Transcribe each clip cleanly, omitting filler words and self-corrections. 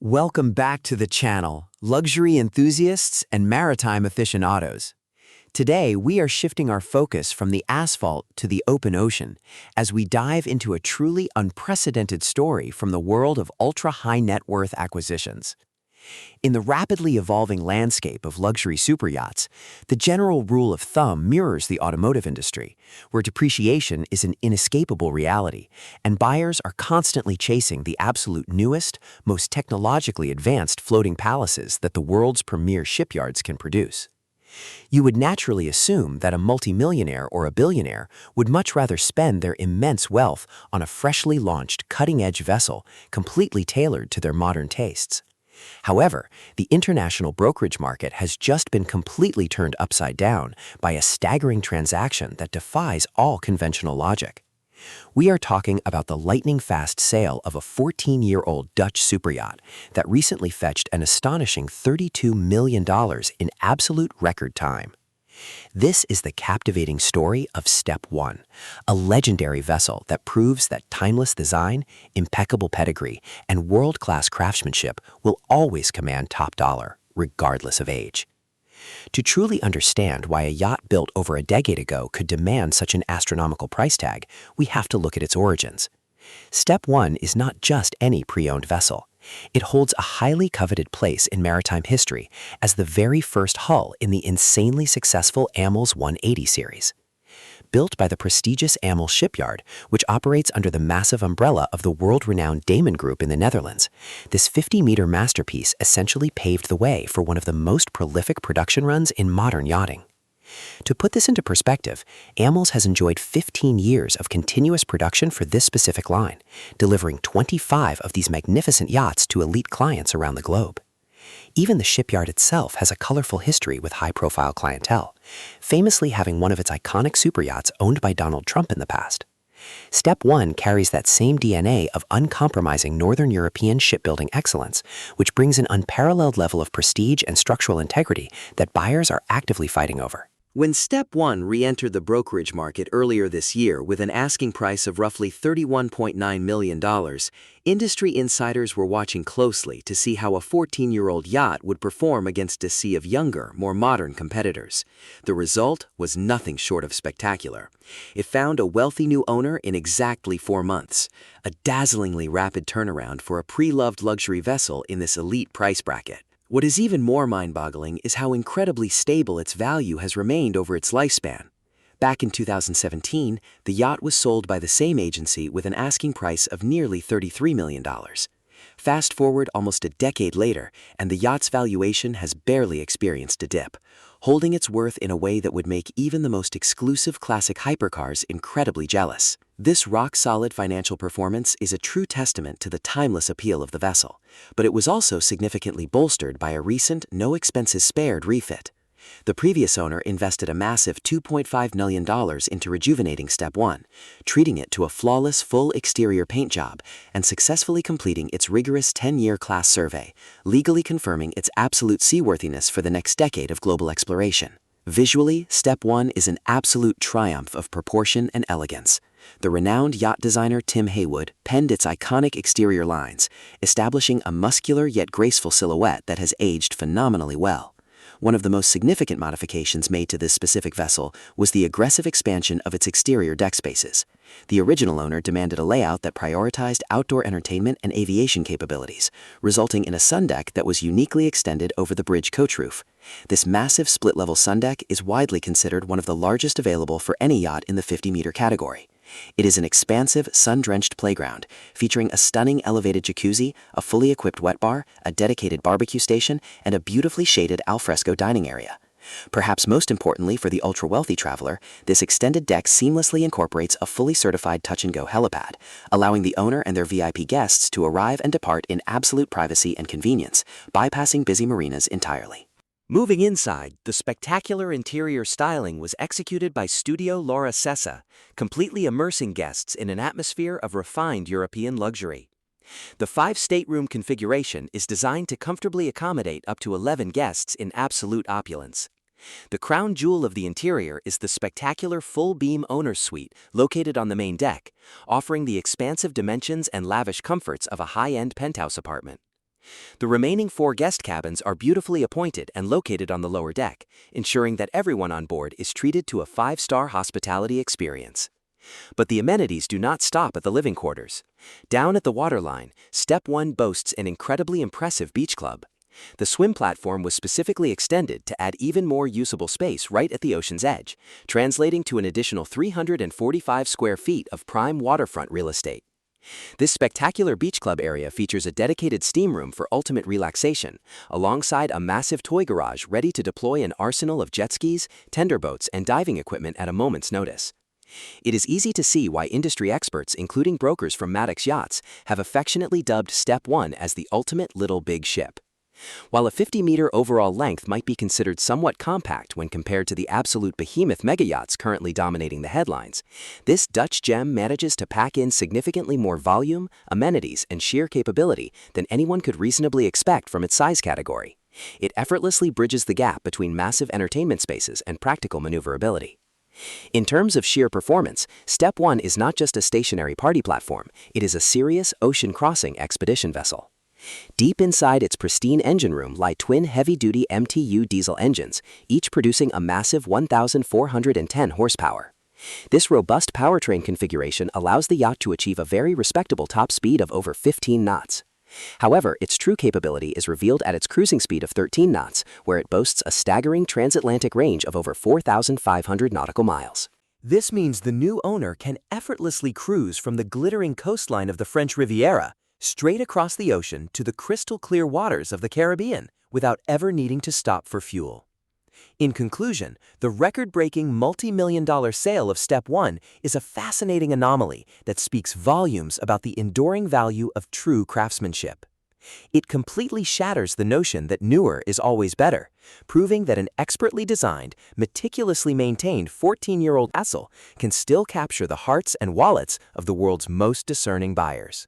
Welcome back to the channel, luxury enthusiasts and maritime aficionados. Today, we are shifting our focus from the asphalt to the open ocean as we dive into a truly unprecedented story from the world of ultra-high net worth acquisitions. In the rapidly evolving landscape of luxury superyachts, the general rule of thumb mirrors the automotive industry, where depreciation is an inescapable reality, and buyers are constantly chasing the absolute newest, most technologically advanced floating palaces that the world's premier shipyards can produce. You would naturally assume that a multi-millionaire or a billionaire would much rather spend their immense wealth on a freshly launched cutting-edge vessel completely tailored to their modern tastes. However, the international brokerage market has just been completely turned upside down by a staggering transaction that defies all conventional logic. We are talking about the lightning-fast sale of a 14-year-old Dutch superyacht that recently fetched an astonishing $32 million in absolute record time. This is the captivating story of Step 1, a legendary vessel that proves that timeless design, impeccable pedigree, and world-class craftsmanship will always command top dollar, regardless of age. To truly understand why a yacht built over a decade ago could demand such an astronomical price tag, we have to look at its origins. Step 1 is not just any pre-owned vessel. It holds a highly coveted place in maritime history as the very first hull in the insanely successful Amels 180 series. Built by the prestigious Amels shipyard, which operates under the massive umbrella of the world-renowned Damen Group in the Netherlands, this 50-meter masterpiece essentially paved the way for one of the most prolific production runs in modern yachting. To put this into perspective, Amels has enjoyed 15 years of continuous production for this specific line, delivering 25 of these magnificent yachts to elite clients around the globe. Even the shipyard itself has a colorful history with high-profile clientele, famously having one of its iconic superyachts owned by Donald Trump in the past. Step 1 carries that same DNA of uncompromising Northern European shipbuilding excellence, which brings an unparalleled level of prestige and structural integrity that buyers are actively fighting over. When Step 1 re-entered the brokerage market earlier this year with an asking price of roughly $31.9 million, industry insiders were watching closely to see how a 14-year-old yacht would perform against a sea of younger, more modern competitors. The result was nothing short of spectacular. It found a wealthy new owner in exactly 4 months, a dazzlingly rapid turnaround for a pre-loved luxury vessel in this elite price bracket. What is even more mind-boggling is how incredibly stable its value has remained over its lifespan. Back in 2017, the yacht was sold by the same agency with an asking price of nearly $33 million. Fast forward almost a decade later, and the yacht's valuation has barely experienced a dip, holding its worth in a way that would make even the most exclusive classic hypercars incredibly jealous. This rock-solid financial performance is a true testament to the timeless appeal of the vessel, but it was also significantly bolstered by a recent, no-expenses-spared refit. The previous owner invested a massive $2.5 million into rejuvenating Step 1, treating it to a flawless full exterior paint job and successfully completing its rigorous 10-year class survey, legally confirming its absolute seaworthiness for the next decade of global exploration. Visually, Step 1 is an absolute triumph of proportion and elegance. The renowned yacht designer Tim Haywood penned its iconic exterior lines, establishing a muscular yet graceful silhouette that has aged phenomenally well. One of the most significant modifications made to this specific vessel was the aggressive expansion of its exterior deck spaces. The original owner demanded a layout that prioritized outdoor entertainment and aviation capabilities, resulting in a sun deck that was uniquely extended over the bridge coach roof. This massive split-level sun deck is widely considered one of the largest available for any yacht in the 50-meter category. It is an expansive, sun-drenched playground, featuring a stunning elevated jacuzzi, a fully equipped wet bar, a dedicated barbecue station, and a beautifully shaded alfresco dining area. Perhaps most importantly for the ultra-wealthy traveler, this extended deck seamlessly incorporates a fully certified touch-and-go helipad, allowing the owner and their VIP guests to arrive and depart in absolute privacy and convenience, bypassing busy marinas entirely. Moving inside, the spectacular interior styling was executed by Studio Laura Sessa, completely immersing guests in an atmosphere of refined European luxury. The 5-stateroom configuration is designed to comfortably accommodate up to 11 guests in absolute opulence. The crown jewel of the interior is the spectacular full-beam owner's suite located on the main deck, offering the expansive dimensions and lavish comforts of a high-end penthouse apartment. The remaining 4 guest cabins are beautifully appointed and located on the lower deck, ensuring that everyone on board is treated to a 5-star hospitality experience. But the amenities do not stop at the living quarters. Down at the waterline, Step 1 boasts an incredibly impressive beach club. The swim platform was specifically extended to add even more usable space right at the ocean's edge, translating to an additional 345 square feet of prime waterfront real estate. This spectacular beach club area features a dedicated steam room for ultimate relaxation, alongside a massive toy garage ready to deploy an arsenal of jet skis, tender boats, and diving equipment at a moment's notice. It is easy to see why industry experts, including brokers from Maddox Yachts, have affectionately dubbed Step 1 as the ultimate little big ship. While a 50-meter overall length might be considered somewhat compact when compared to the absolute behemoth megayachts currently dominating the headlines, this Dutch gem manages to pack in significantly more volume, amenities, and sheer capability than anyone could reasonably expect from its size category. It effortlessly bridges the gap between massive entertainment spaces and practical maneuverability. In terms of sheer performance, Step 1 is not just a stationary party platform, it is a serious ocean-crossing expedition vessel. Deep inside its pristine engine room lie twin heavy-duty MTU diesel engines, each producing a massive 1,410 horsepower. This robust powertrain configuration allows the yacht to achieve a very respectable top speed of over 15 knots. However, its true capability is revealed at its cruising speed of 13 knots, where it boasts a staggering transatlantic range of over 4,500 nautical miles. This means the new owner can effortlessly cruise from the glittering coastline of the French Riviera straight across the ocean to the crystal-clear waters of the Caribbean without ever needing to stop for fuel. In conclusion, the record-breaking multi-million-dollar sale of Step 1 is a fascinating anomaly that speaks volumes about the enduring value of true craftsmanship. It completely shatters the notion that newer is always better, proving that an expertly designed, meticulously maintained 14-year-old vessel can still capture the hearts and wallets of the world's most discerning buyers.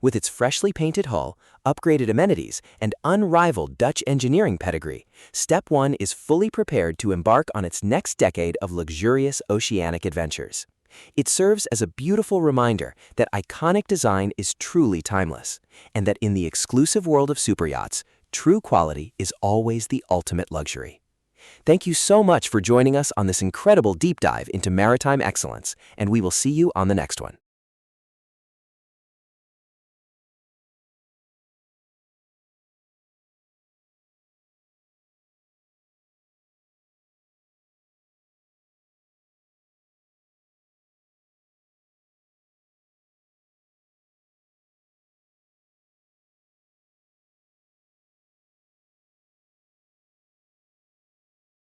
With its freshly painted hull, upgraded amenities, and unrivaled Dutch engineering pedigree, Step 1 is fully prepared to embark on its next decade of luxurious oceanic adventures. It serves as a beautiful reminder that iconic design is truly timeless, and that in the exclusive world of superyachts, true quality is always the ultimate luxury. Thank you so much for joining us on this incredible deep dive into maritime excellence, and we will see you on the next one.